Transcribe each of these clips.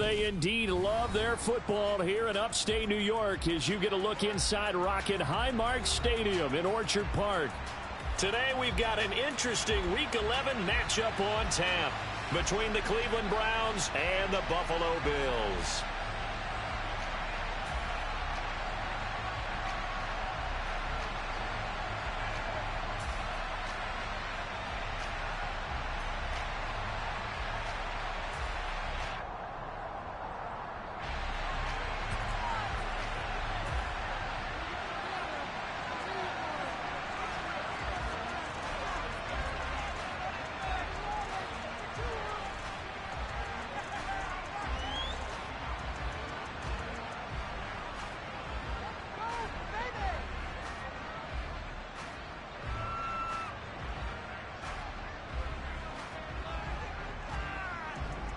they indeed love their football here in upstate New York as you get a look inside Rocket Highmark Stadium in Orchard Park. Today we've got an interesting Week 11 matchup on tap between the Cleveland Browns and the Buffalo Bills.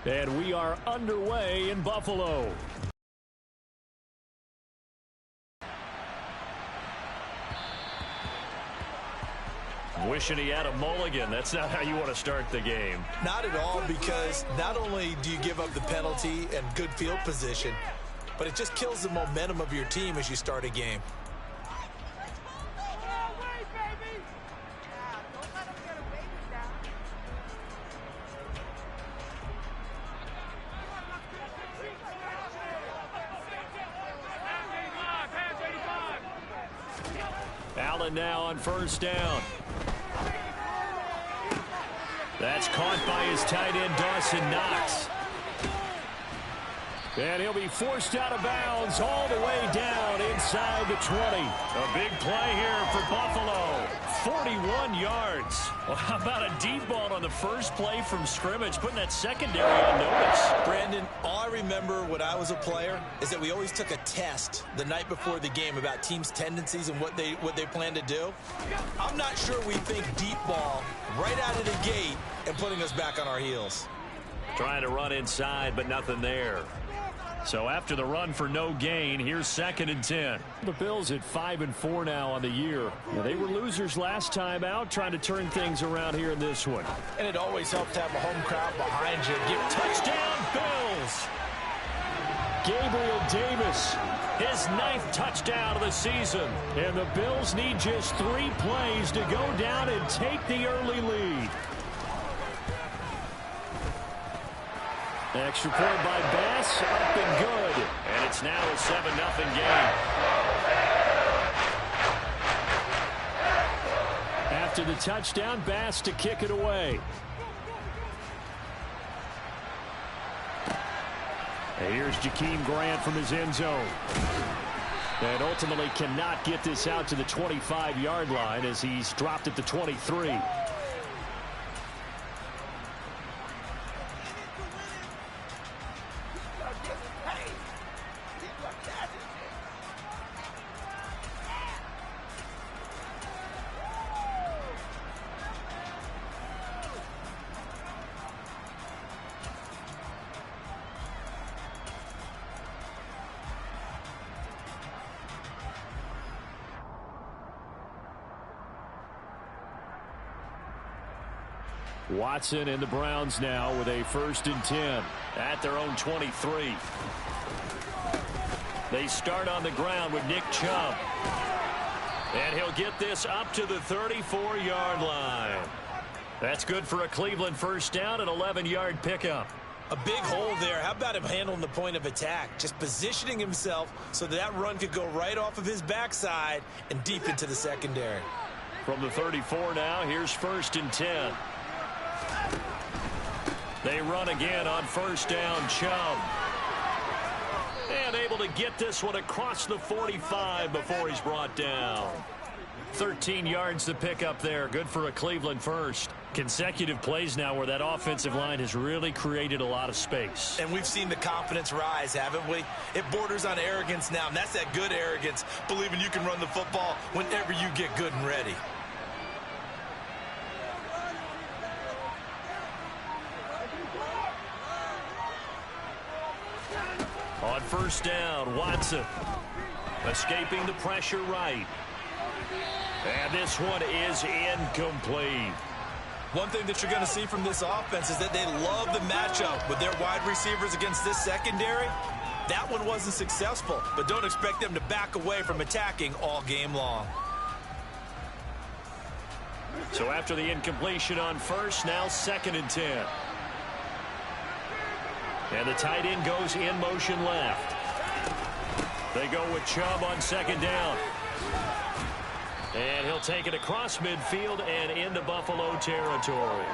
And we are underway in Buffalo. Wishing he had a mulligan. That's not how you want to start the game. Not at all, because not only do you give up the penalty and good field position, but it just kills the momentum of your team as you start a game. Allen now on first down. That's caught by his tight end, Dawson Knox. And he'll be forced out of bounds all the way down inside the 20. A big play here for Buffalo. 41 yards. Well, how about a deep ball on the first play from scrimmage, putting that secondary on notice? Brandon, all I remember when I was a player is that we always took a test the night before the game about teams' tendencies and what they plan to do. I'm not sure we think deep ball right out of the gate and putting us back on our heels. Trying to run inside, but nothing there. So after the run for no gain, here's 2nd and 10. The Bills at 5-4 now on the year. Now, they were losers last time out, trying to turn things around here in this one. And it always helps to have a home crowd behind you. Touchdown, Bills! Gabriel Davis, his 9th touchdown of the season. And the Bills need just 3 plays to go down and take the early lead. Extra point by Bass, up and good. And it's now a 7-0 game. After the touchdown, Bass to kick it away. And here's Jakeem Grant from his end zone. And ultimately cannot get this out to the 25-yard line as he's dropped at the 23. Watson and the Browns now with a 1st and 10 at their own 23. They start on the ground with Nick Chubb. And he'll get this up to the 34-yard line. That's good for a Cleveland first down, an 11-yard pickup. A big hole there. How about him handling the point of attack? Just positioning himself so that run could go right off of his backside and deep into the secondary. From the 34 now, here's 1st and 10. They run again on first down, Chubb. And able to get this one across the 45 before he's brought down. 13 yards to pick up there. Good for a Cleveland first. Consecutive plays now where that offensive line has really created a lot of space. And we've seen the confidence rise, haven't we? It borders on arrogance now, and that's that good arrogance, believing you can run the football whenever you get good and ready. On first down, Watson escaping the pressure right. And this one is incomplete. One thing that you're going to see from this offense is that they love the matchup with their wide receivers against this secondary. That one wasn't successful, but don't expect them to back away from attacking all game long. So after the incompletion on first, now 2nd and 10. And the tight end goes in motion left. They go with Chubb on 2nd down. And he'll take it across midfield and into Buffalo territory.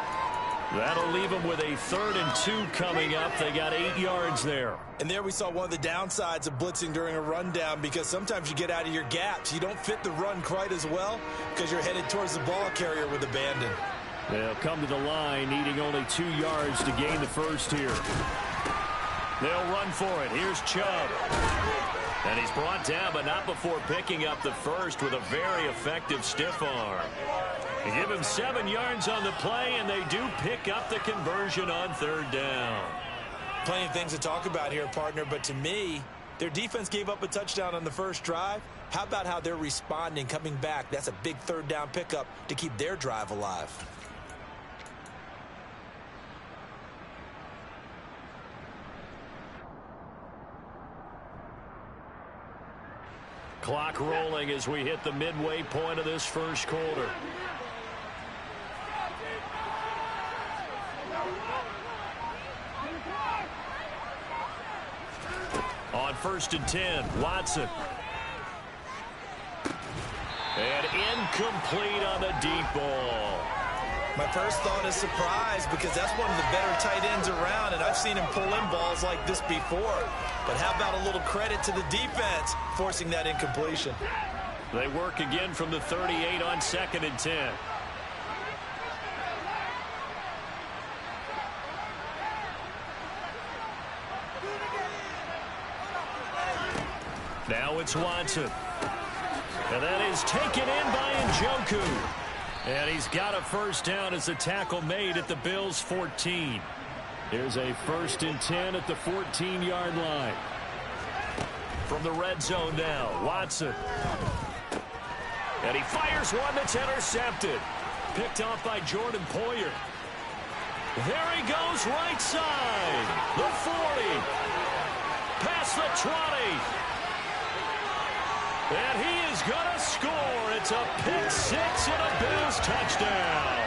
That'll leave them with a 3rd and 2 coming up. They got 8 yards there. And there we saw one of the downsides of blitzing during a rundown, because sometimes you get out of your gaps. You don't fit the run quite as well because you're headed towards the ball carrier with abandon. They'll come to the line needing only 2 yards to gain the first here. They'll run for it. Here's Chubb. And he's brought down, but not before picking up the first with a very effective stiff arm. They give him 7 yards on the play, and they do pick up the conversion on 3rd down. Plenty of things to talk about here, partner, but to me, their defense gave up a touchdown on the first drive. How about how they're responding, coming back? That's a big 3rd down pickup to keep their drive alive. Clock rolling as we hit the midway point of this first quarter. On 1st and 10, Watson. And incomplete on the deep ball. My first thought is surprise, because that's one of the better tight ends around, and I've seen him pull in balls like this before. But how about a little credit to the defense forcing that incompletion? They work again from the 38 on 2nd and 10. Now it's Watson. And that is taken in by Njoku. And he's got a 1st down as the tackle made at the Bills' 14. Here's a 1st and 10 at the 14-yard line. From the red zone now, Watson. And he fires one that's intercepted. Picked off by Jordan Poyer. There he goes, right side. The 40. Past the 20. And he is going to score. It's a pick 6 and a Bills touchdown.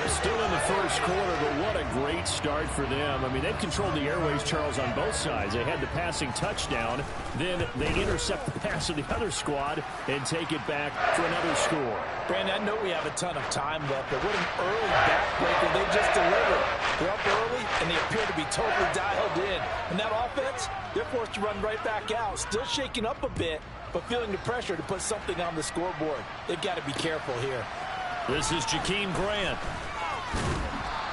Still in the first quarter, but what a great start for them. I mean, they've controlled the airways, Charles, on both sides. They had the passing touchdown. Then they intercept the pass of the other squad and take it back for another score. Brandon, I know we have a ton of time left, but what an early backbreaker they just delivered. They're up early, and they appear to be totally dialed in. And that offense, they're forced to run right back out, still shaking up a bit, but feeling the pressure to put something on the scoreboard. They've got to be careful here. This is Jakeem Grant.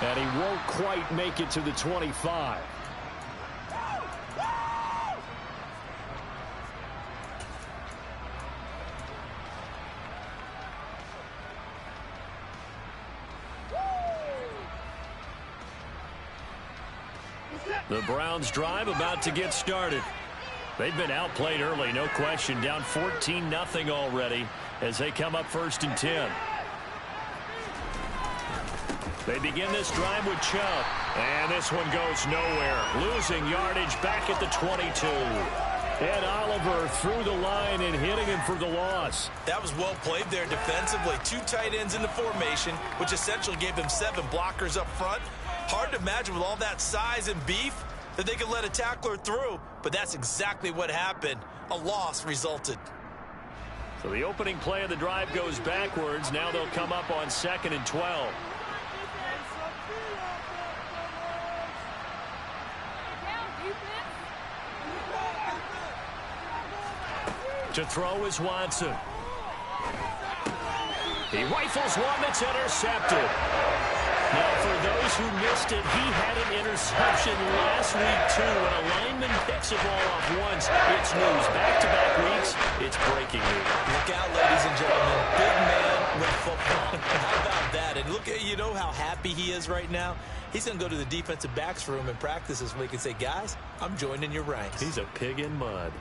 And he won't quite make it to the 25. The Browns drive about to get started. They've been outplayed early, no question. Down 14-0 already as they come up 1st and 10. They begin this drive with Chubb. And this one goes nowhere. Losing yardage back at the 22. And Oliver through the line and hitting him for the loss. That was well played there defensively. 2 tight ends in the formation, which essentially gave them 7 blockers up front. Hard to imagine with all that size and beef that they could let a tackler through, but that's exactly what happened. A loss resulted. So the opening play of the drive goes backwards. Now they'll come up on 2nd and 12. To throw is Watson. He rifles one that's intercepted. Now, for those who missed it, he had an interception last week, too. When a lineman picks a ball off once, it's news. Back-to-back weeks, it's breaking news. Look out, ladies and gentlemen. Big man with football. How about that? And look at, you know how happy he is right now? He's going to go to the defensive backs room and practice this week and say, guys, I'm joining your ranks. He's a pig in mud.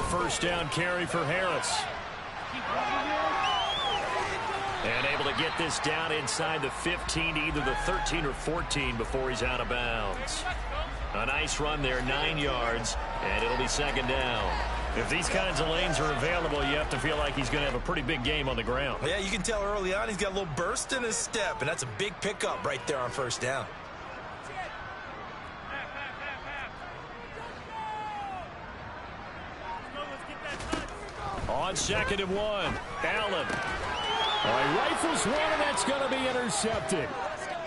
first down carry for Harris. And able to get this down inside the 15, either the 13 or 14 before he's out of bounds. A nice run there, 9 yards, and it'll be second down. If these kinds of lanes are available, you have to feel like he's going to have a pretty big game on the ground. Yeah, you can tell early on he's got a little burst in his step, and that's a big pickup right there on first down. On 2nd and 1, Allen. He rifles one, and that's going to be intercepted.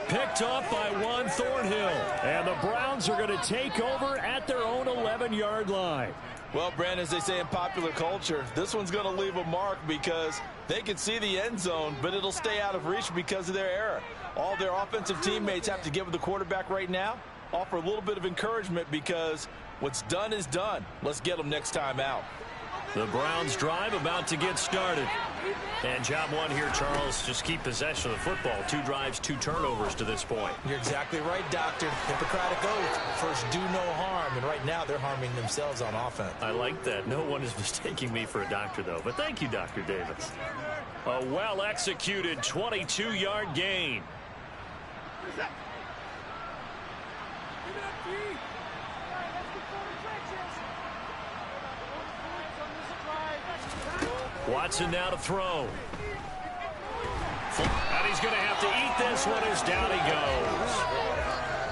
Picked off by Juan Thornhill. And the Browns are going to take over at their own 11-yard line. Well, Brandon, as they say in popular culture, this one's going to leave a mark because they can see the end zone, but it'll stay out of reach because of their error. All their offensive teammates have to give the quarterback right now, offer a little bit of encouragement because what's done is done. Let's get them next time out. The Browns drive about to get started. And job one here, Charles, just keep possession of the football. 2 drives, 2 turnovers to this point. You're exactly right, Doctor. Hippocratic oath. First, do no harm. And right now, they're harming themselves on offense. I like that. No one is mistaking me for a doctor, though. But thank you, Dr. Davis. A well-executed 22-yard gain. Watson now to throw. And he's going to have to eat this one as down he goes.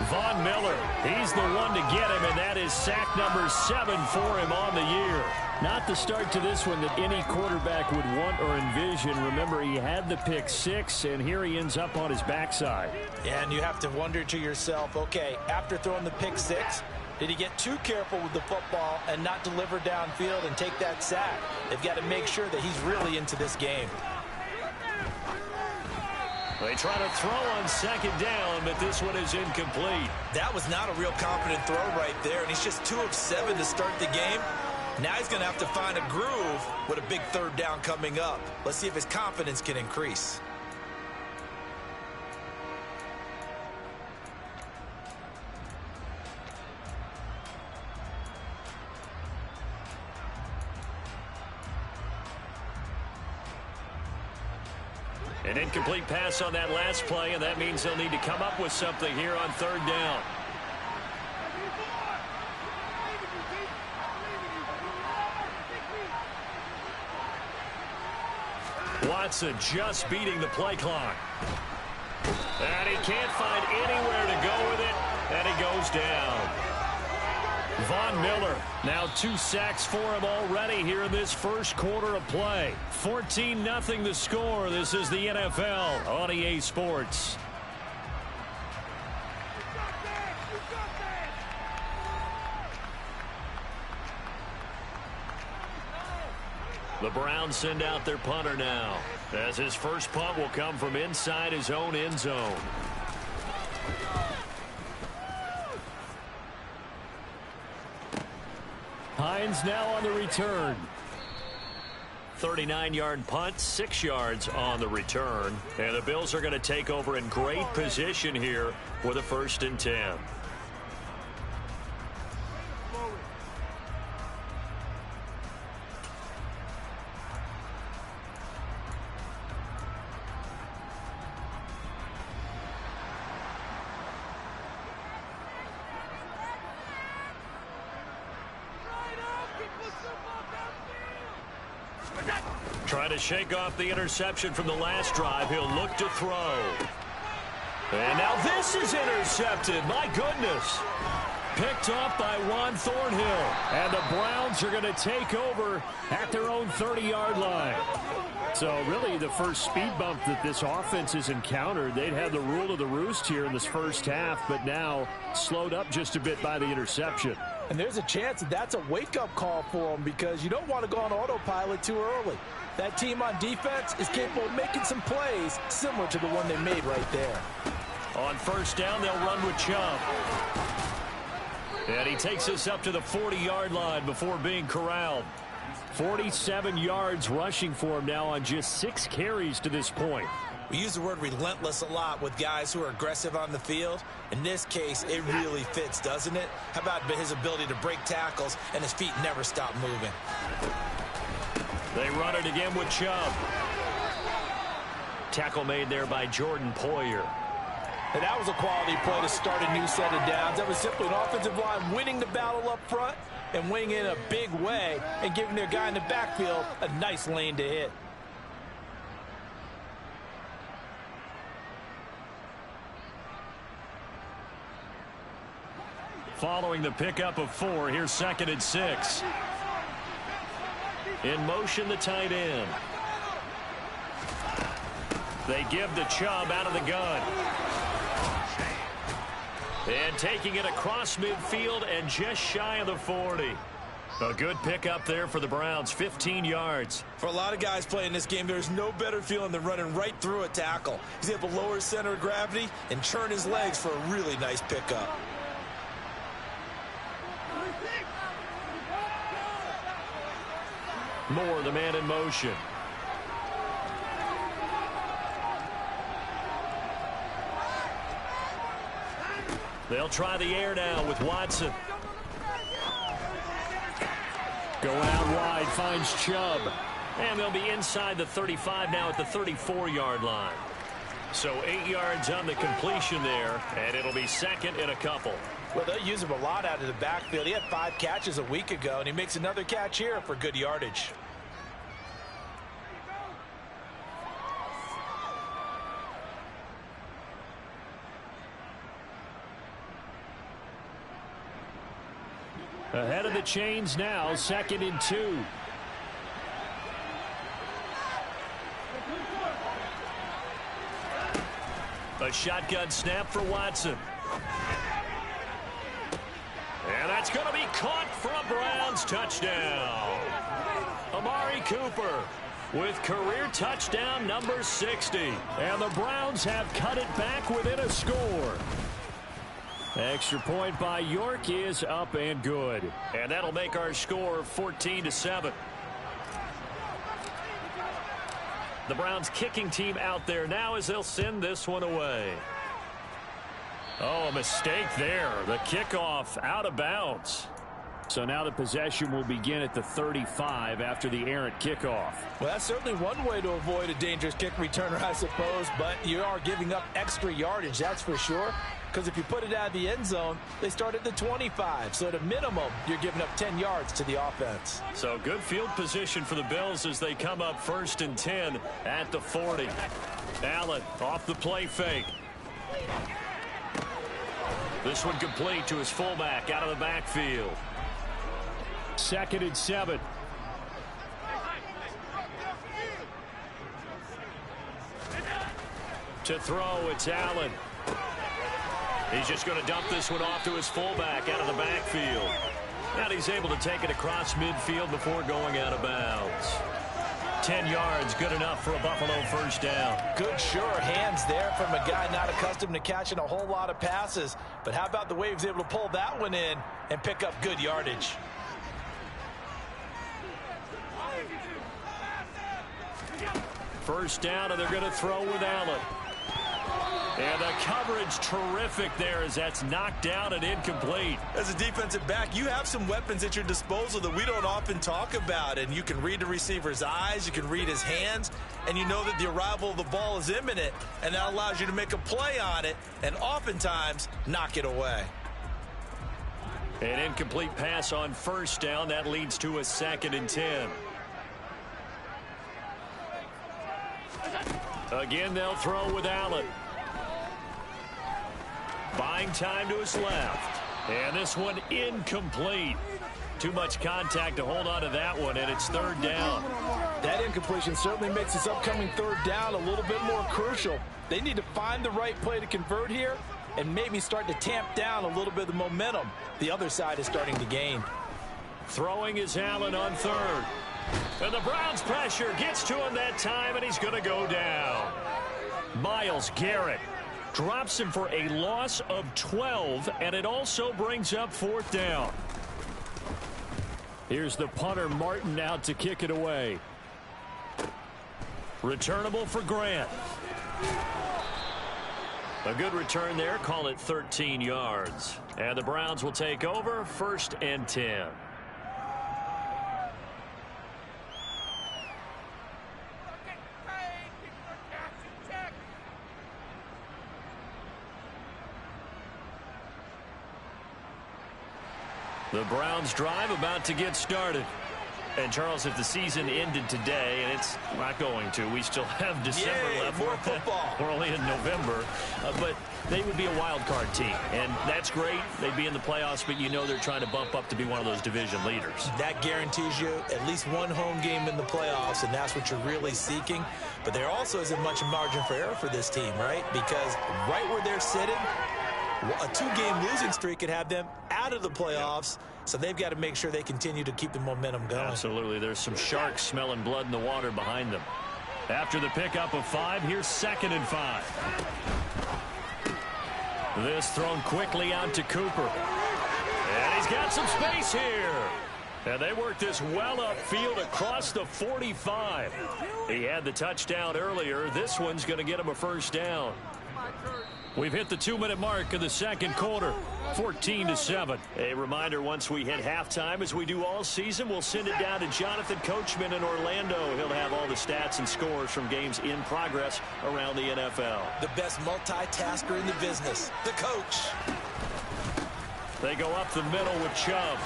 Von Miller, he's the one to get him, and that is sack number 7 for him on the year. Not the start to this one that any quarterback would want or envision. Remember, he had the pick 6, and here he ends up on his backside. And you have to wonder to yourself, okay, after throwing the pick 6, did he get too careful with the football and not deliver downfield and take that sack? They've got to make sure that he's really into this game. They try to throw on 2nd down, but this one is incomplete. That was not a real confident throw right there, and he's just 2 of 7 to start the game. Now he's going to have to find a groove with a big 3rd down coming up. Let's see if his confidence can increase. An incomplete pass on that last play, and that means they'll need to come up with something here on 3rd down. Watson just beating the play clock. And he can't find anywhere to go with it, and he goes down. Von Miller, now 2 sacks for him already here in this first quarter of play. 14-0 the score. This is the NFL on EA Sports. The Browns send out their punter now, as his first punt will come from inside his own end zone. Hines now on the return. 39-yard punt, 6 yards on the return. And the Bills are going to take over in great position here with a 1st and 10. Trying to shake off the interception from the last drive. He'll look to throw. And now this is intercepted. My goodness. Picked off by Juan Thornhill. And the Browns are going to take over at their own 30-yard line. So really the first speed bump that this offense has encountered. They'd had the rule of the roost here in this first half, but now slowed up just a bit by the interception. And there's a chance that that's a wake-up call for them because you don't want to go on autopilot too early. That team on defense is capable of making some plays similar to the one they made right there. On 1st down, they'll run with Chubb. And he takes us up to the 40-yard line before being corralled. 47 yards rushing for him now on just 6 carries to this point. We use the word relentless a lot with guys who are aggressive on the field. In this case, it really fits, doesn't it? How about his ability to break tackles and his feet never stop moving? They run it again with Chubb. Tackle made there by Jordan Poyer. And that was a quality play to start a new set of downs. That was simply an offensive line winning the battle up front and winning in a big way and giving their guy in the backfield a nice lane to hit. Following the pickup of 4, here's 2nd and 6. In motion, the tight end. They give the Chubb out of the gun. And taking it across midfield and just shy of the 40. A good pickup there for the Browns, 15 yards. For a lot of guys playing this game, there's no better feeling than running right through a tackle. He's able to lower his center of gravity and churn his legs for a really nice pickup. Moore, the man in motion. They'll try the air now with Watson. Going out wide, finds Chubb. And they'll be inside the 35 now at the 34-yard line. So 8 yards on the completion there, and it'll be 2nd and a couple. Well, they'll use him a lot out of the backfield. He had 5 catches a week ago, and he makes another catch here for good yardage. Ahead of the chains now, 2nd and 2. A shotgun snap for Watson. And that's going to be caught for a Browns touchdown. Amari Cooper with career touchdown number 60. And the Browns have cut it back within a score. Extra point by York is up and good. And that'll make our score 14-7. The Browns kicking team out there now as they'll send this one away. Oh, a mistake there. The kickoff out of bounds. So now the possession will begin at the 35 after the errant kickoff. Well, that's certainly one way to avoid a dangerous kick returner, I suppose, but you are giving up extra yardage, that's for sure. Because if you put it out of the end zone, they start at the 25. So at a minimum, you're giving up 10 yards to the offense. So good field position for the Bills as they come up 1st and 10 at the 40. Allen off the play fake. This one complete to his fullback out of the backfield. 2nd and 7. To throw, it's Allen. He's just going to dump this one off to his fullback out of the backfield. And he's able to take it across midfield before going out of bounds. 10 yards, good enough for a Buffalo 1st down. Good, sure hands there from a guy not accustomed to catching a whole lot of passes. But how about the way he was able to pull that one in and pick up good yardage? First down, and they're going to throw with Allen. And the coverage terrific there as that's knocked down and incomplete. As a defensive back, you have some weapons at your disposal that we don't often talk about. And you can read the receiver's eyes, you can read his hands, and you know that the arrival of the ball is imminent. And that allows you to make a play on it and oftentimes knock it away. An incomplete pass on 1st down. That leads to a 2nd and 10. Again, they'll throw with Allen. Buying time to his left. And this one incomplete. Too much contact to hold on to that one, and it's 3rd down. That incompletion certainly makes this upcoming 3rd down a little bit more crucial. They need to find the right play to convert here and maybe start to tamp down a little bit of the momentum the other side is starting to gain. Throwing is Allen on 3rd. And the Browns pressure gets to him that time, and he's going to go down. Myles Garrett drops him for a loss of 12, and it also brings up 4th down. Here's the punter, Martin, out to kick it away. Returnable for Grant. A good return there. Call it 13 yards. And the Browns will take over 1st and 10. The Browns drive about to get started. And, Charles, if the season ended today, and it's not going to, we still have December left. More football. We're only in November. But they would be a wild card team. And that's great. They'd be in the playoffs, but you know they're trying to bump up to be one of those division leaders. That guarantees you at least one home game in the playoffs, and that's what you're really seeking. But there also isn't much margin for error for this team, right? Because right where they're sitting, a 2-game losing streak could have them out of the playoffs. So they've got to make sure they continue to keep the momentum going. Absolutely. There's some sharks smelling blood in the water behind them. After the pickup of 5, here's 2nd and 5. This thrown quickly out to Cooper. And he's got some space here. And they work this well upfield across the 45. He had the touchdown earlier. This one's going to get him a 1st down. We've hit the 2-minute mark of the 2nd quarter, 14-7. A reminder, once we hit halftime, as we do all season, we'll send it down to Jonathan Coachman in Orlando. He'll have all the stats and scores from games in progress around the NFL. The best multitasker in the business, the coach. They go up the middle with Chubb.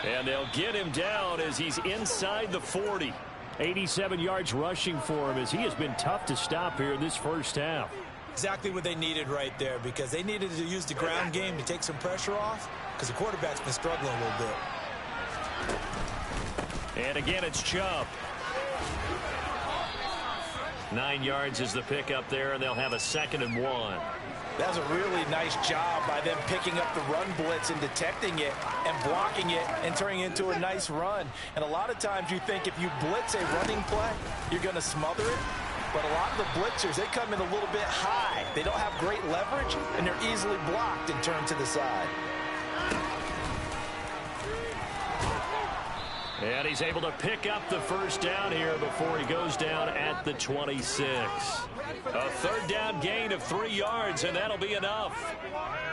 And they'll get him down as he's inside the 40. 87 yards rushing for him as he has been tough to stop here in this 1st half. Exactly what they needed right there, because they needed to use the ground game to take some pressure off, because the quarterback's been struggling a little bit. And again, it's Chubb. 9 yards is the pickup there, and they'll have a 2nd and 1. That was a really nice job by them picking up the run blitz and detecting it and blocking it and turning it into a nice run. And a lot of times you think if you blitz a running play, you're going to smother it. But a lot of the blitzers, they come in a little bit high. They don't have great leverage, and they're easily blocked and turned to the side. And he's able to pick up the 1st down here before he goes down at the 26. A 3rd down gain of 3 yards, and that'll be enough.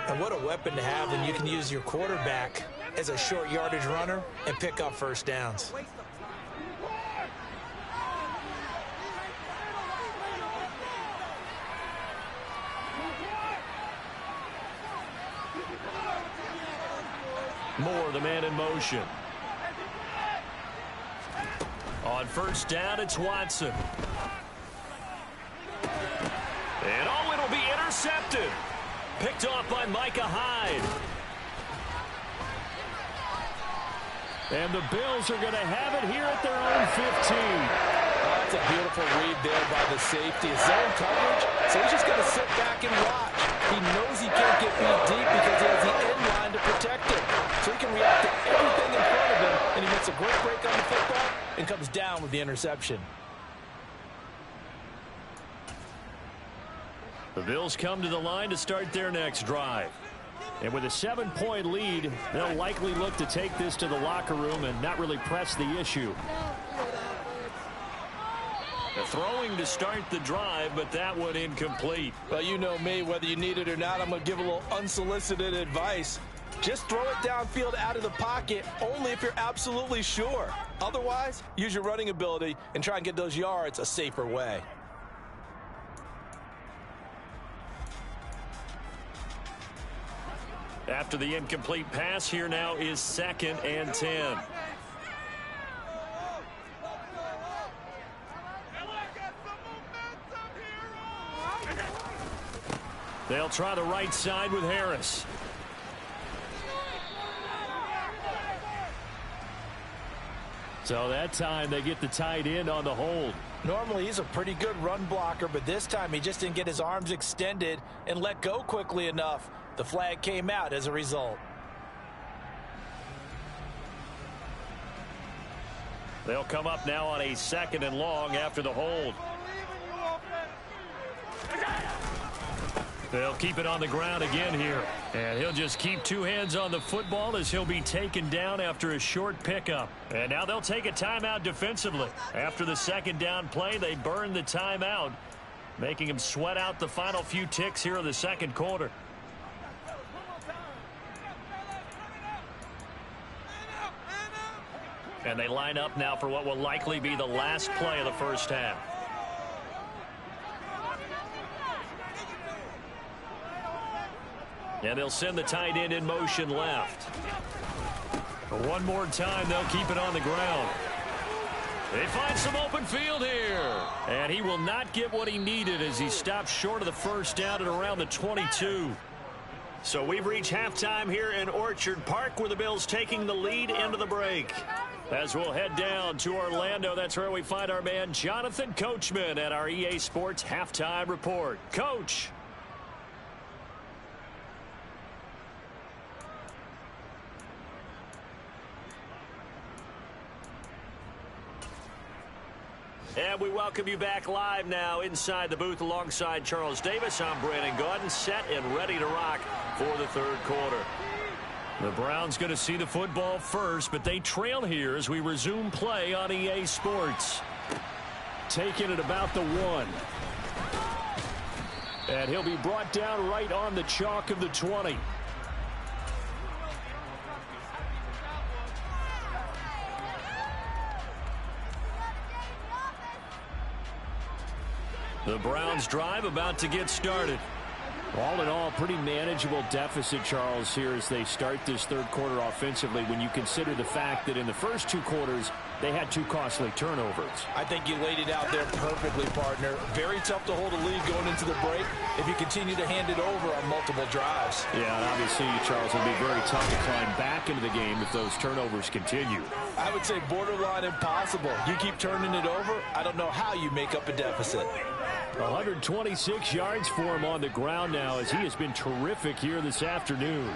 And what a weapon to have when you can use your quarterback as a short yardage runner and pick up 1st downs. Moore, the man in motion. On 1st down, it's Watson. And it'll be intercepted. Picked off by Micah Hyde. And the Bills are going to have it here at their own 15. That's a beautiful read there by the safety. Zone coverage, so he's just going to sit back and watch. He knows he can't get beat deep because he has the end line to protect him. So he can react to everything in front of him, and he makes a great break on the football and comes down with the interception. The Bills come to the line to start their next drive. And with a 7-point lead, they'll likely look to take this to the locker room and not really press the issue. The throwing to start the drive, but that one incomplete. Well, you know me, whether you need it or not, I'm going to give a little unsolicited advice. Just throw it downfield out of the pocket only if you're absolutely sure. Otherwise, use your running ability and try and get those yards a safer way. After the incomplete pass, here now is 2nd and 10. They'll try the right side with Harris. So that time they get the tight end on the hold. Normally he's a pretty good run blocker, but this time he just didn't get his arms extended and let go quickly enough. The flag came out as a result. They'll come up now on a 2nd and long after the hold. They'll keep it on the ground again here. And he'll just keep two hands on the football as he'll be taken down after a short pickup. And now they'll take a timeout defensively. After the second down play, they burn the timeout, making him sweat out the final few ticks here in the second quarter. And they line up now for what will likely be the last play of the first half. And they'll send the tight end in motion left. One more time, they'll keep it on the ground. They find some open field here. And he will not get what he needed as he stops short of the first down at around the 22. So we've reached halftime here in Orchard Park, where the Bills taking the lead into the break. As we'll head down to Orlando, that's where we find our man Jonathan Coachman at our EA Sports Halftime Report. Coach. And we welcome you back live now inside the booth alongside Charles Davis. I'm Brandon Gaudin, set and ready to rock for the third quarter. The Browns going to see the football first, but they trail here as we resume play on EA Sports. Taking it about the 1. And he'll be brought down right on the chalk of the 20. The Browns drive about to get started. All in all, pretty manageable deficit, Charles, here as they start this third quarter offensively when you consider the fact that in the first two quarters, they had 2 costly turnovers. I think you laid it out there perfectly, partner. Very tough to hold a lead going into the break if you continue to hand it over on multiple drives. Yeah, and obviously, Charles, it'll be very tough to climb back into the game if those turnovers continue. I would say borderline impossible. You keep turning it over, I don't know how you make up a deficit. 126 yards for him on the ground now as he has been terrific here this afternoon.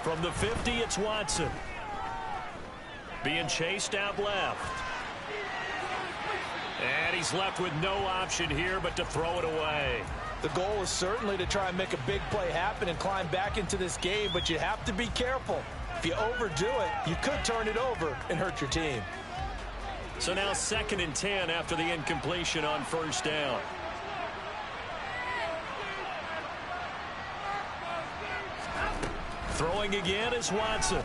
From the 50, it's Watson. Being chased out left. And he's left with no option here but to throw it away. The goal is certainly to try and make a big play happen and climb back into this game, but you have to be careful. If you overdo it, you could turn it over and hurt your team. So now 2nd and 10 after the incompletion on first down. Throwing again is Watson.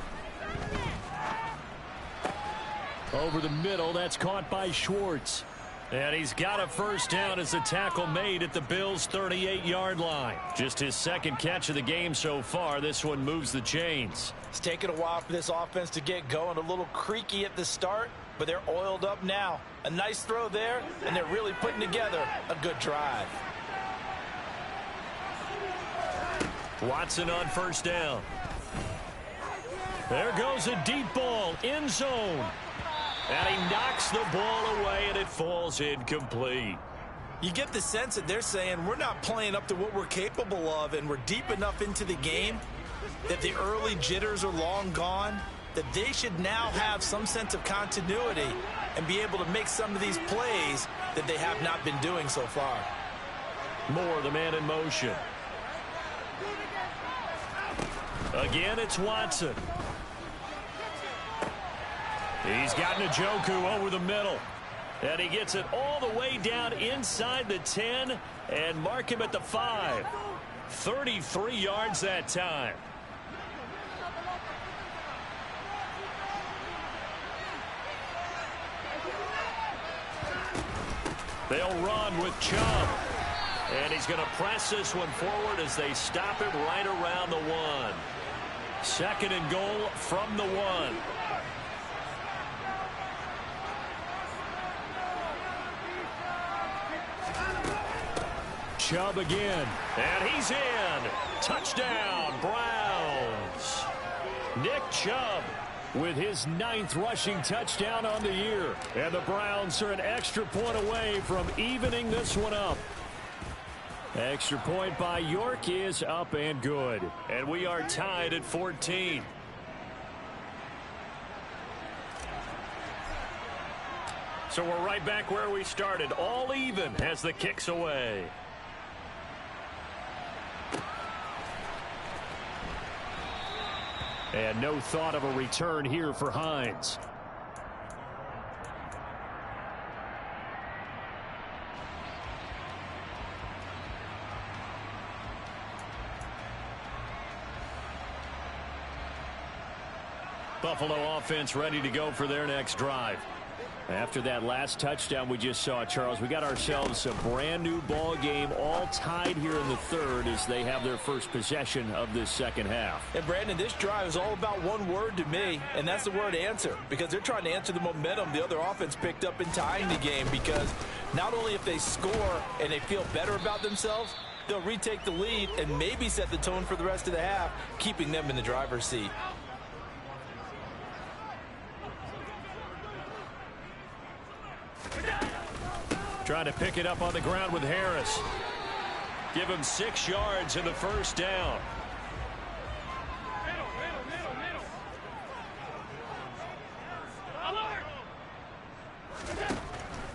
Over the middle, that's caught by Schwartz. And he's got a first down as the tackle made at the Bills' 38-yard line. Just his second catch of the game so far. This one moves the chains. It's taken a while for this offense to get going. A little creaky at the start, but they're oiled up now. A nice throw there, and they're really putting together a good drive. Watson on first down. There goes a deep ball, end zone. And he knocks the ball away, and it falls incomplete. You get the sense that they're saying we're not playing up to what we're capable of, and we're deep enough into the game that the early jitters are long gone, that they should now have some sense of continuity and be able to make some of these plays that they have not been doing so far. Moore, the man in motion. Again, it's Watson. He's got Njoku over the middle. And he gets it all the way down inside the 10 and mark him at the 5. 33 yards that time. They'll run with Chubb. And he's going to press this one forward as they stop him right around the 1. 2nd and goal from the 1. Chubb again, and he's in. Touchdown, Browns. Nick Chubb with his 9th rushing touchdown on the year. And the Browns are an extra point away from evening this one up. Extra point by York is up and good. And we are tied at 14. So we're right back where we started, all even as the kick's away. And no thought of a return here for Hines. Buffalo offense ready to go for their next drive. After that last touchdown we just saw, Charles, we got ourselves a brand new ball game, all tied here in the third as they have their first possession of this second half. And Brandon, this drive is all about one word to me, and that's the word answer, because they're trying to answer the momentum the other offense picked up in tying the game, because not only if they score and they feel better about themselves, they'll retake the lead and maybe set the tone for the rest of the half, keeping them in the driver's seat. Trying to pick it up on the ground with Harris. Give him 6 yards in the first down.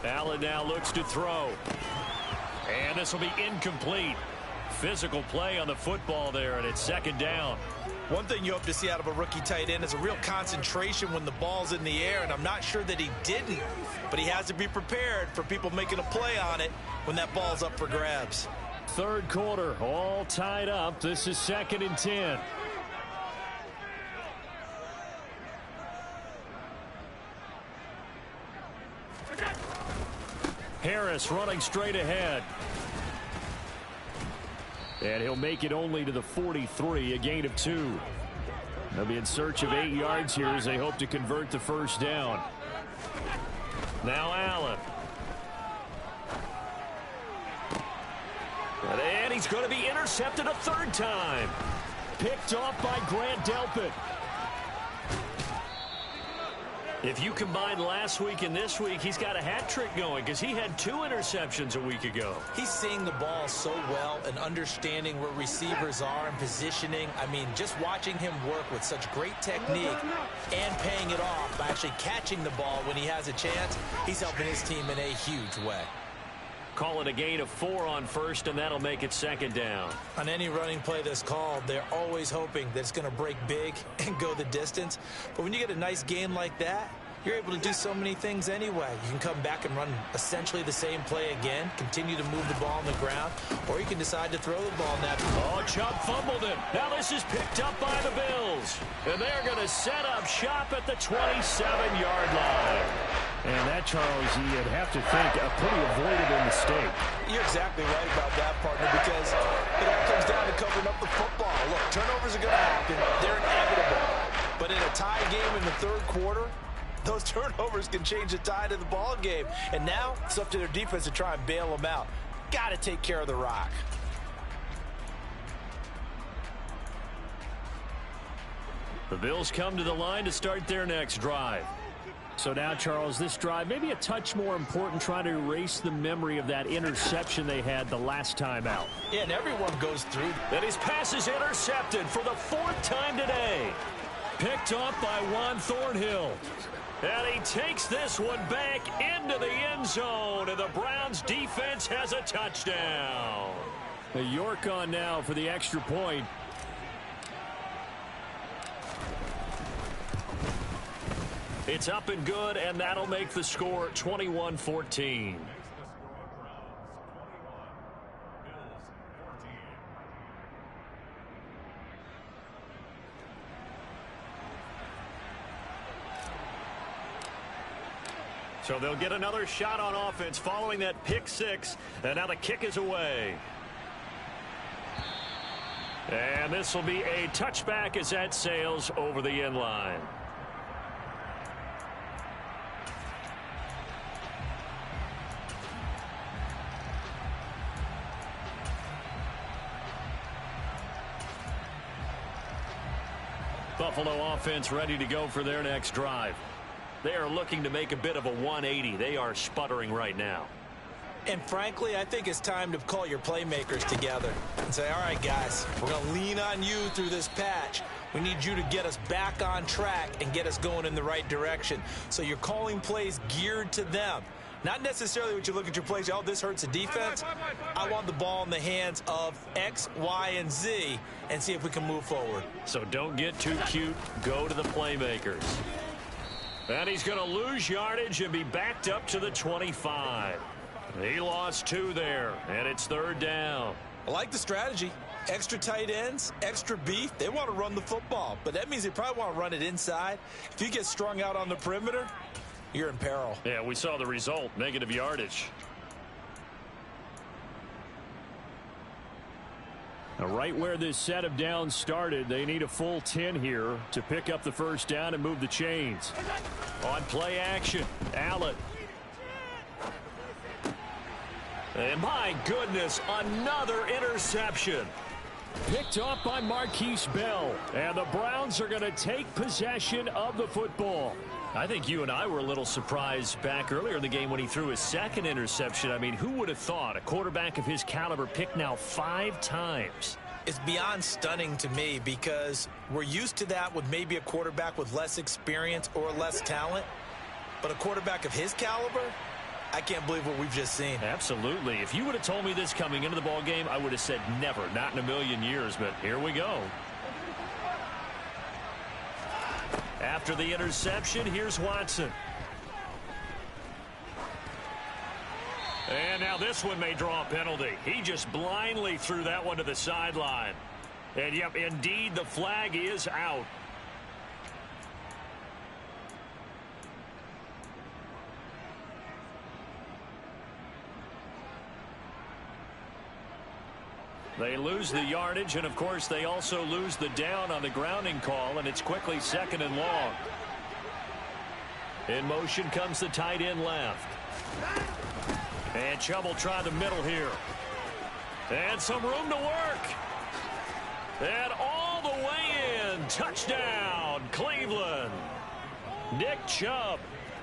Allen now looks to throw. And this will be incomplete. Physical play on the football there, and it's second down. One thing you hope to see out of a rookie tight end is a real concentration when the ball's in the air, and I'm not sure that he didn't, but he has to be prepared for people making a play on it when that ball's up for grabs. Third quarter, all tied up. This is 2nd and 10. Harris running straight ahead. And he'll make it only to the 43, a gain of 2. They'll be in search of 8 yards here as they hope to convert the first down. Now Allen. And he's going to be intercepted a third time. Picked off by Grant Delpit. If you combine last week and this week, he's got a hat trick going because he had 2 interceptions a week ago. He's seeing the ball so well and understanding where receivers are and positioning. I mean, just watching him work with such great technique and paying it off by actually catching the ball when he has a chance, he's helping his team in a huge way. Call it a gain of 4 on first, and that'll make it second down. On any running play that's called, they're always hoping that it's going to break big and go the distance. But when you get a nice game like that, you're able to do so many things anyway. You can come back and run essentially the same play again, continue to move the ball on the ground, or you can decide to throw the ball in that. Oh, Chubb fumbled it. Now this is picked up by the Bills. And they're going to set up shop at the 27-yard line. And that, Charles, you'd have to think a pretty avoidable mistake. You're exactly right about that, partner, because it all comes down to covering up the football. Look, turnovers are going to happen. They're inevitable. But in a tie game in the third quarter, those turnovers can change the tide of the ball game. And now it's up to their defense to try and bail them out. Got to take care of the rock. The Bills come to the line to start their next drive. So now, Charles, this drive maybe a touch more important, trying to erase the memory of that interception they had the last time out. Yeah, and everyone goes through. And his pass is intercepted for the 4th time today. Picked off by Juan Thornhill. And he takes this one back into the end zone, and the Browns defense has a touchdown. The York on now for the extra point. It's up and good, and that'll make the score 21-14. So they'll get another shot on offense following that pick 6, and now the kick is away. And this will be a touchback as that sails over the end line. Buffalo offense ready to go for their next drive. They are looking to make a bit of a 180. They are sputtering right now. And frankly, I think it's time to call your playmakers together and say, all right, guys, we're going to lean on you through this patch. We need you to get us back on track and get us going in the right direction. So you're calling plays geared to them. Not necessarily what you look at your plays, oh, this hurts the defense. I want the ball in the hands of X, Y, and Z and see if we can move forward. So don't get too cute. Go to the playmakers. And he's going to lose yardage and be backed up to the 25. He lost 2 there, and it's 3rd down. I like the strategy. Extra tight ends, extra beef. They want to run the football, but that means they probably want to run it inside. If you get strung out on the perimeter, you're in peril. Yeah, we saw the result, negative yardage. Now, right where this set of downs started, they need a full 10 here to pick up the 1st down and move the chains. On play action, Allen. And my goodness, another interception. Picked off by Marquise Bell. And the Browns are going to take possession of the football. I think you and I were a little surprised back earlier in the game when he threw his 2nd interception. I mean, who would have thought a quarterback of his caliber picked now 5 times? It's beyond stunning to me because we're used to that with maybe a quarterback with less experience or less talent. But a quarterback of his caliber, I can't believe what we've just seen. Absolutely. If you would have told me this coming into the ball game, I would have said never, not in a million years. But here we go. After the interception, here's Watson. And now this one may draw a penalty. He just blindly threw that one to the sideline. And, yep, indeed, the flag is out. They lose the yardage, and, of course, they also lose the down on the grounding call, and it's quickly 2nd and long. In motion comes the tight end left. And Chubb will try the middle here. And some room to work. And all the way in. Touchdown, Cleveland. Nick Chubb.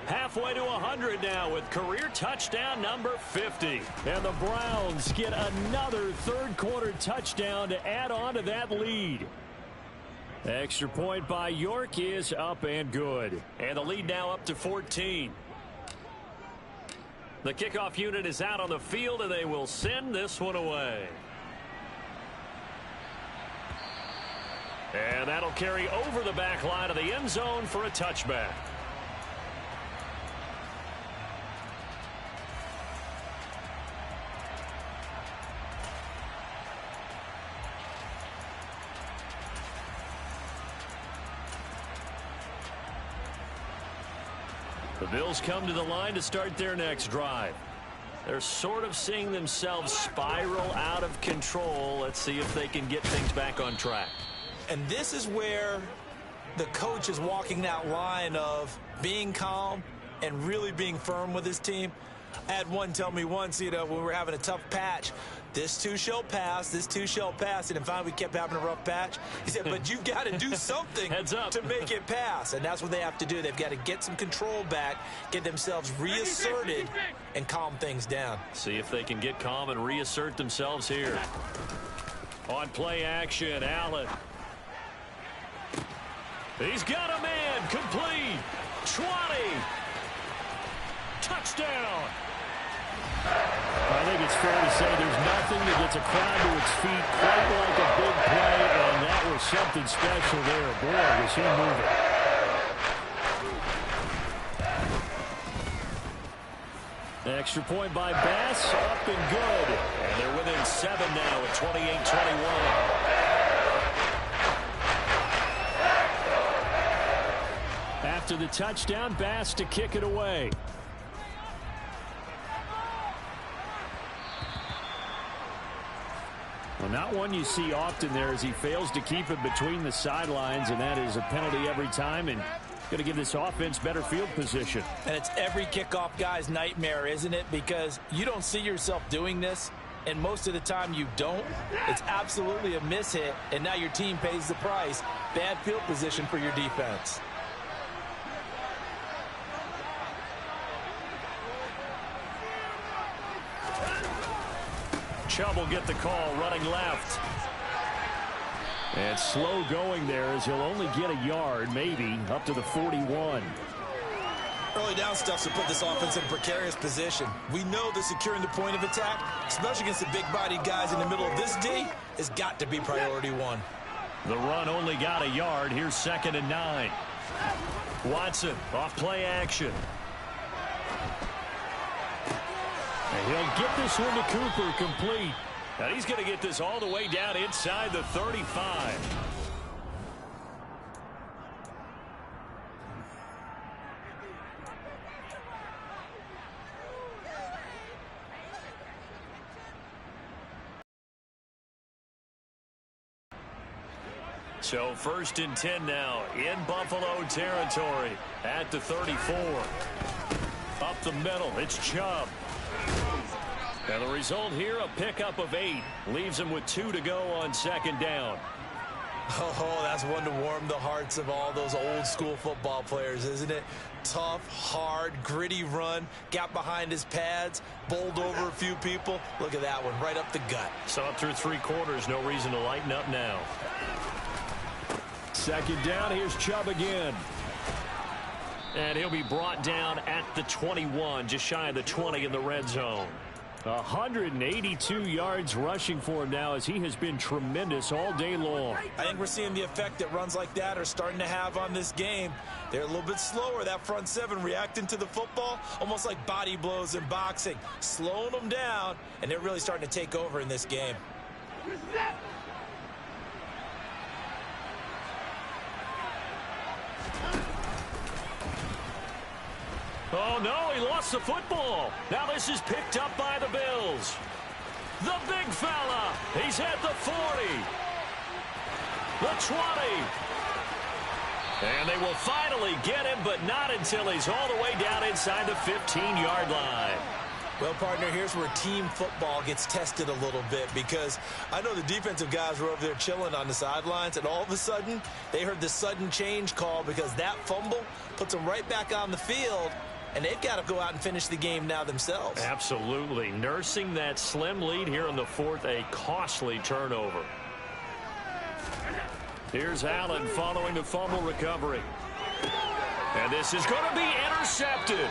Halfway to 100 now with career touchdown number 50. And the Browns get another 3rd quarter touchdown to add on to that lead. Extra point by York is up and good. And the lead now up to 14. The kickoff unit is out on the field, and they will send this one away. And that'll carry over the back line of the end zone for a touchback. The Bills come to the line to start their next drive. They're sort of seeing themselves spiral out of control. Let's see if they can get things back on track. And this is where the coach is walking that line of being calm and really being firm with his team. I had one tell me once, when we were having a tough patch, this too shall pass, this too shall pass. And finally we kept having a rough patch. He said, but you've got to do something to make it pass. And that's what they have to do. They've got to get some control back, get themselves reasserted, and calm things down. See if they can get calm and reassert themselves here. On play action, Allen. He's got a man, complete. 20. Touchdown. I think it's fair to say there's nothing that gets a crowd to its feet quite like a big play, and that was something special there. Boy, was he moving. Extra point by Bass, up and good. And they're within 7 now at 28-21. After the touchdown, Bass to kick it away. Well, not one you see often there as he fails to keep it between the sidelines, and that is a penalty every time, and going to give this offense better field position. And it's every kickoff guy's nightmare, isn't it? Because you don't see yourself doing this, and most of the time you don't. It's absolutely a mishit, and now your team pays the price. Bad field position for your defense. Chubb will get the call running left. And slow going there as he'll only get a yard, maybe, up to the 41. Early down stuff to put this offense in a precarious position. We know that securing the point of attack, especially against the big-bodied guys in the middle of this D, has got to be priority one. The run only got a yard. Here's 2nd and 9. Watson off play action. And he'll get this one to Cooper complete. And he's going to get this all the way down inside the 35. So 1st and 10 now in Buffalo territory at the 34. Up the middle, it's Chubb. And the result here, a pickup of 8. Leaves him with 2 to go on 2nd down. Oh, that's one to warm the hearts of all those old school football players, isn't it? Tough, hard, gritty run. Got behind his pads, bowled over a few people. Look at that one, right up the gut. Saw it through 3 quarters. No reason to lighten up now. 2nd down, here's Chubb again. And he'll be brought down at the 21, just shy of the 20 in the red zone. 182 yards rushing for him now, as he has been tremendous all day long. I think we're seeing the effect that runs like that are starting to have on this game. They're a little bit slower, that front 7, reacting to the football, almost like body blows in boxing, slowing them down, and they're really starting to take over in this game. Oh, no, he lost the football. Now this is picked up by the Bills. The big fella. He's at the 40. The 20. And they will finally get him, but not until he's all the way down inside the 15-yard line. Well, partner, here's where team football gets tested a little bit, because I know the defensive guys were over there chilling on the sidelines, and all of a sudden they heard the sudden change call because that fumble puts them right back on the field. And they've got to go out and finish the game now themselves. Absolutely. Nursing that slim lead here in the 4th, a costly turnover. Here's Allen following the fumble recovery. And this is going to be intercepted.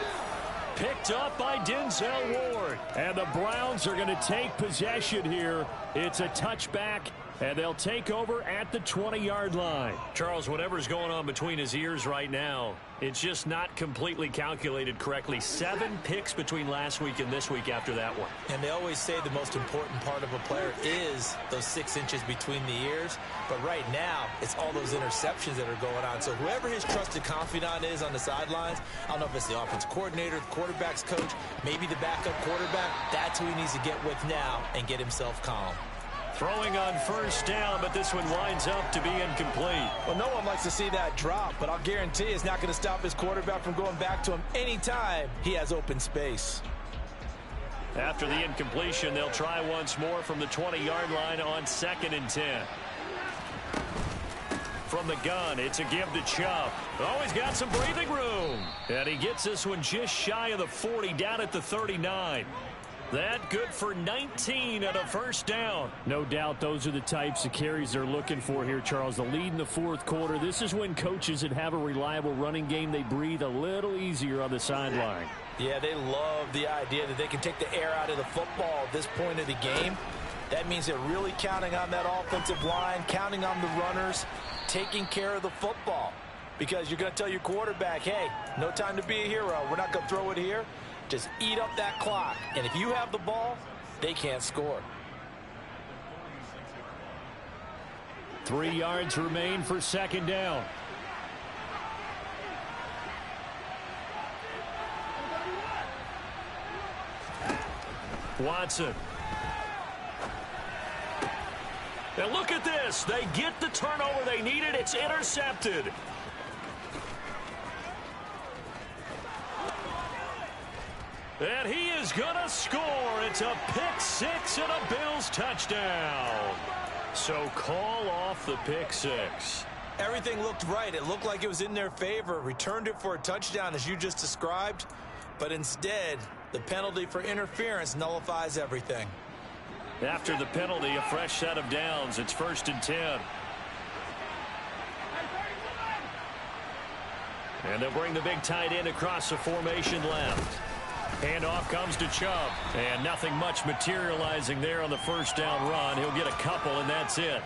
Picked up by Denzel Ward. And the Browns are going to take possession here. It's a touchback, and they'll take over at the 20-yard line. Charles, whatever's going on between his ears right now, it's just not completely calculated correctly. 7 picks between last week and this week after that one. And they always say the most important part of a player is those 6 inches between the ears. But right now, it's all those interceptions that are going on. So whoever his trusted confidant is on the sidelines, I don't know if it's the offense coordinator, the quarterback's coach, maybe the backup quarterback, that's who he needs to get with now and get himself calm. Throwing on 1st down, but this one winds up to be incomplete. Well, no one likes to see that drop, but I'll guarantee it's not going to stop his quarterback from going back to him anytime he has open space. After the incompletion, they'll try once more from the 20-yard line on 2nd and 10. From the gun, it's a give to Chubb. Oh, he's got some breathing room. And he gets this one just shy of the 40, down at the 39. That good for 19 and a 1st down. No doubt those are the types of carries they're looking for here, Charles. The lead in the 4th quarter. This is when coaches that have a reliable running game, they breathe a little easier on the sideline. Yeah, they love the idea that they can take the air out of the football at this point of the game. That means they're really counting on that offensive line, counting on the runners, taking care of the football. Because you're going to tell your quarterback, hey, no time to be a hero. We're not going to throw it here. Just eat up that clock. And if you have the ball, they can't score. 3 yards remain for 2nd down. Watson. And look at this. They get the turnover they needed. It's intercepted. And he is going to score. It's a pick 6 and a Bills touchdown. So call off the pick 6. Everything looked right. It looked like it was in their favor. Returned it for a touchdown, as you just described. But instead, the penalty for interference nullifies everything. After the penalty, a fresh set of downs. It's 1st and 10. And they'll bring the big tight end across the formation left. Handoff comes to Chubb. And nothing much materializing there on the first down run. He'll get a couple, and that's it.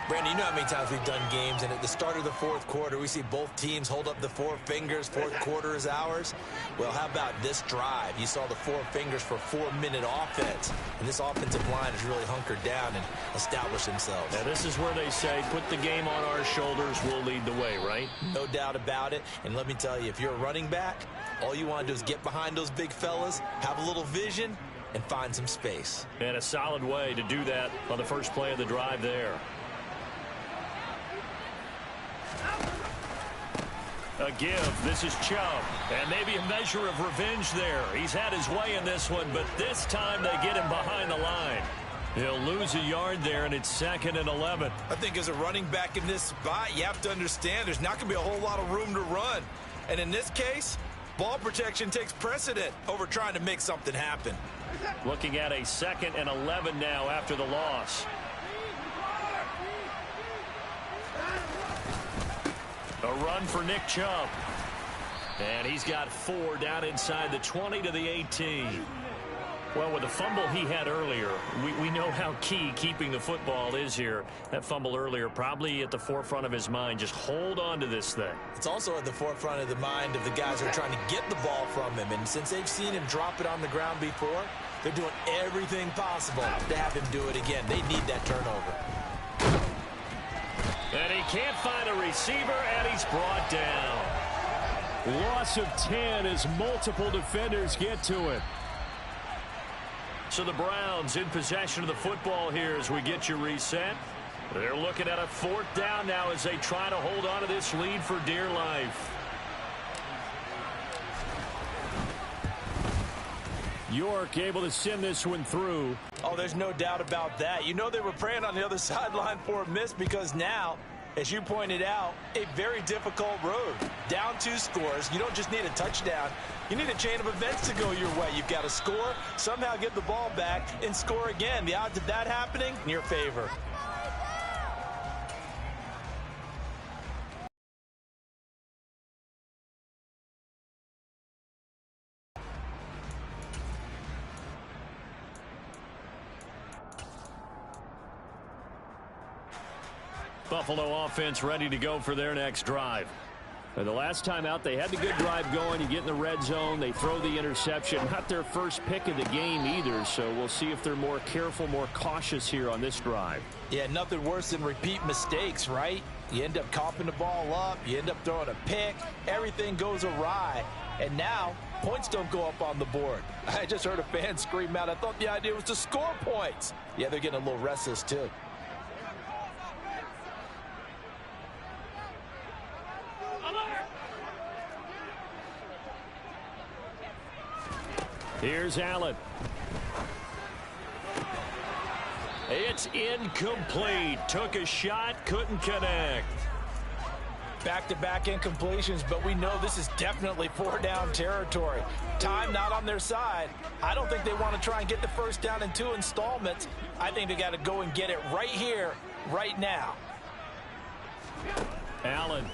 Brandon, you know how many times we've done games, and at the start of the fourth quarter, we see both teams hold up the four fingers, fourth quarter is ours. Well, how about this drive? You saw the four fingers for 4-minute offense, and this offensive line has really hunkered down and established themselves. Now, this is where they say, put the game on our shoulders, we'll lead the way, right? No doubt about it, and let me tell you, if you're a running back, all you want to do is get behind those big fellas, have a little vision, and find some space. And a solid way to do that on the first play of the drive there. A give. This is Chubb. And maybe a measure of revenge there. He's had his way in this one, but this time they get him behind the line. He'll lose a yard there, and it's 2nd and 11. I think as a running back in this spot, you have to understand there's not going to be a whole lot of room to run. And in this case, ball protection takes precedent over trying to make something happen. Looking at a 2nd and 11 now after the loss. A run for Nick Chubb. And he's got 4 down inside the 20 to the 18. Well, with the fumble he had earlier, we know how key keeping the football is here. That fumble earlier probably at the forefront of his mind. Just hold on to this thing. It's also at the forefront of the mind of the guys who are trying to get the ball from him. And since they've seen him drop it on the ground before, they're doing everything possible to have him do it again. They need that turnover. And he can't find a receiver, and he's brought down. Loss of 10 as multiple defenders get to him. So the Browns in possession of the football here as we get you reset. They're looking at a 4th down now as they try to hold on to this lead for dear life. York able to send this one through. Oh, there's no doubt about that. You know they were praying on the other sideline for a miss because now, as you pointed out, a very difficult road. Down 2 scores. You don't just need a touchdown. You need a chain of events to go your way. You've got to score, somehow get the ball back, and score again. The odds of that happening in your favor. Buffalo offense ready to go for their next drive. And the last time out, they had the good drive going. You get in the red zone, they throw the interception. Not their first pick of the game either, so we'll see if they're more careful, more cautious here on this drive. Yeah, nothing worse than repeat mistakes, right? You end up coughing the ball up, you end up throwing a pick, everything goes awry. And now, points don't go up on the board. I just heard a fan scream out, I thought the idea was to score points. Yeah, they're getting a little restless too. Here's Allen. It's incomplete. Took a shot, couldn't connect. Back-to-back incompletions, but we know this is definitely 4-down territory. Time not on their side. I don't think they want to try and get the first down in 2 installments. I think they got to go and get it right here, right now. Allen.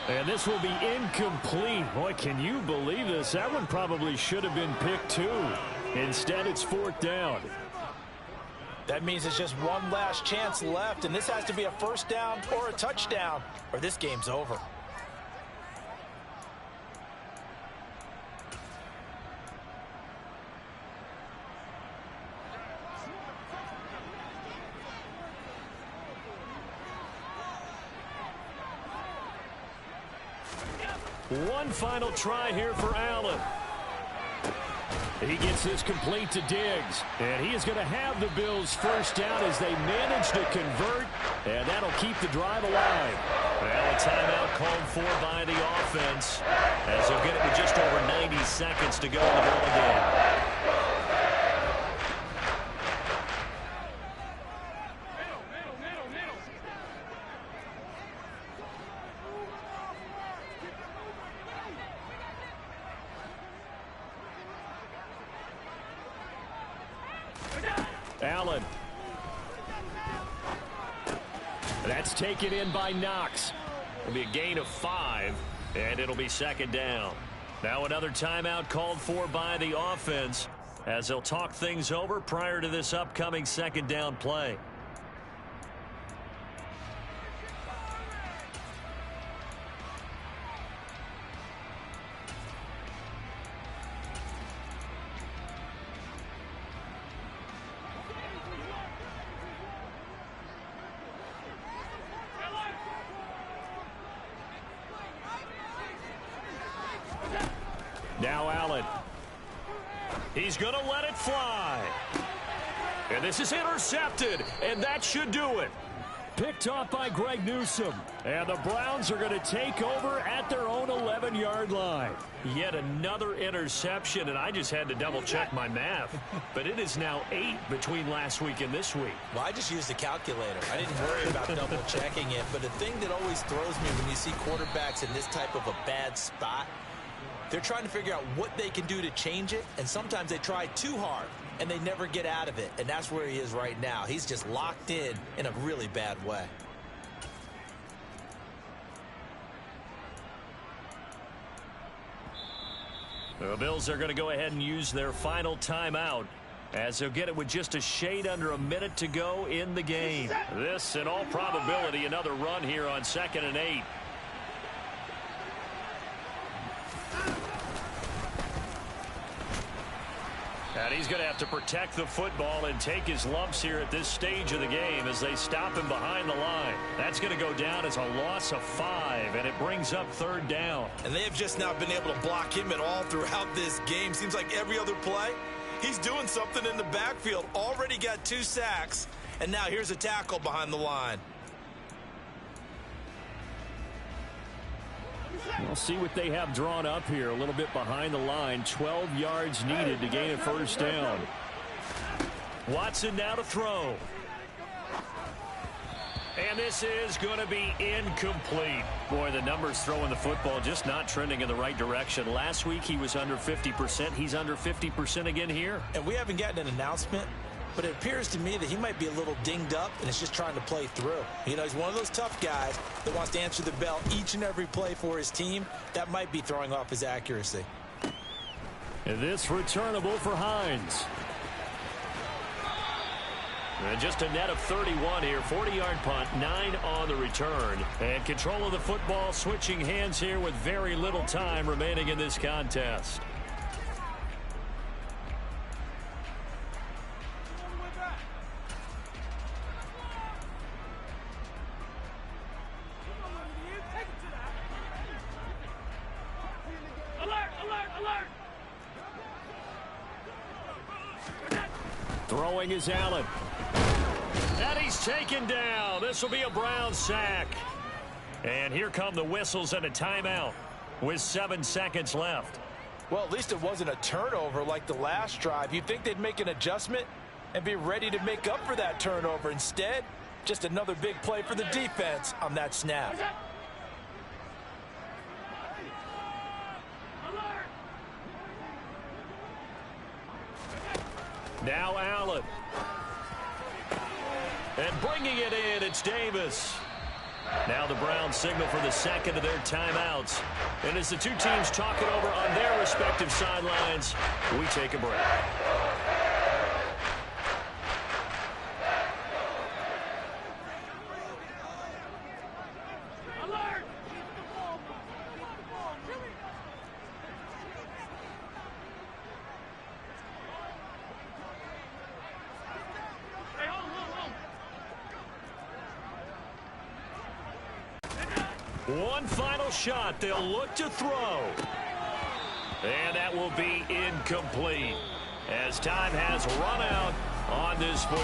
And this will be incomplete. Boy, can you believe this? That one probably should have been picked too. Instead, it's 4th down. That means it's just one last chance left, and this has to be a first down or a touchdown, or this game's over. One final try here for Allen. He gets this complete to Diggs, and he is going to have the Bills first down as they manage to convert, and that'll keep the drive alive. Well, a timeout called for by the offense as they'll get it with just over 90 seconds to go in the ball game. Allen. That's taken in by Knox. It'll be a gain of 5, and it'll be second down. Now another timeout called for by the offense as they'll talk things over prior to this upcoming second down play. Now Allen. He's going to let it fly. And this is intercepted, and that should do it. Picked off by Greg Newsome. And the Browns are going to take over at their own 11-yard line. Yet another interception, and I just had to double-check my math. But it is now 8 between last week and this week. Well, I just used the calculator. I didn't worry about double-checking it. But the thing that always throws me when you see quarterbacks in this type of a bad spot, they're trying to figure out what they can do to change it, and sometimes they try too hard, and they never get out of it, and that's where he is right now. He's just locked in a really bad way. The Bills are going to go ahead and use their final timeout as they'll get it with just a shade under a minute to go in the game. This, in all probability, another run here on 2nd and 8. And he's going to have to protect the football and take his lumps here at this stage of the game as they stop him behind the line. That's going to go down as a loss of 5, and it brings up 3rd down. And they have just now been able to block him at all throughout this game. Seems like every other play, he's doing something in the backfield. Already got 2 sacks, and now here's a tackle behind the line. We'll see what they have drawn up here a little bit behind the line. 12 yards needed to gain a 1st down. Watson now to throw. And this is going to be incomplete. Boy, the numbers throwing the football just not trending in the right direction. Last week he was under 50%. He's under 50% again here. And we haven't gotten an announcement, but it appears to me that he might be a little dinged up and is just trying to play through. You know, he's one of those tough guys that wants to answer the bell each and every play for his team. That might be throwing off his accuracy. And this returnable for Hines. And just a net of 31 here. 40-yard punt, 9 on the return. And control of the football switching hands here with very little time remaining in this contest. Throwing is Allen. And he's taken down. This will be a Brown sack. And here come the whistles and a timeout with 7 seconds left. Well, at least it wasn't a turnover like the last drive. You'd think they'd make an adjustment and be ready to make up for that turnover. Instead, just another big play for the defense on that snap. Now Allen. And bringing it in, it's Davis. Now the Browns signal for the second of their timeouts. And as the two teams talk it over on their respective sidelines, we take a break. One final shot. They'll look to throw. And that will be incomplete as time has run out on this football.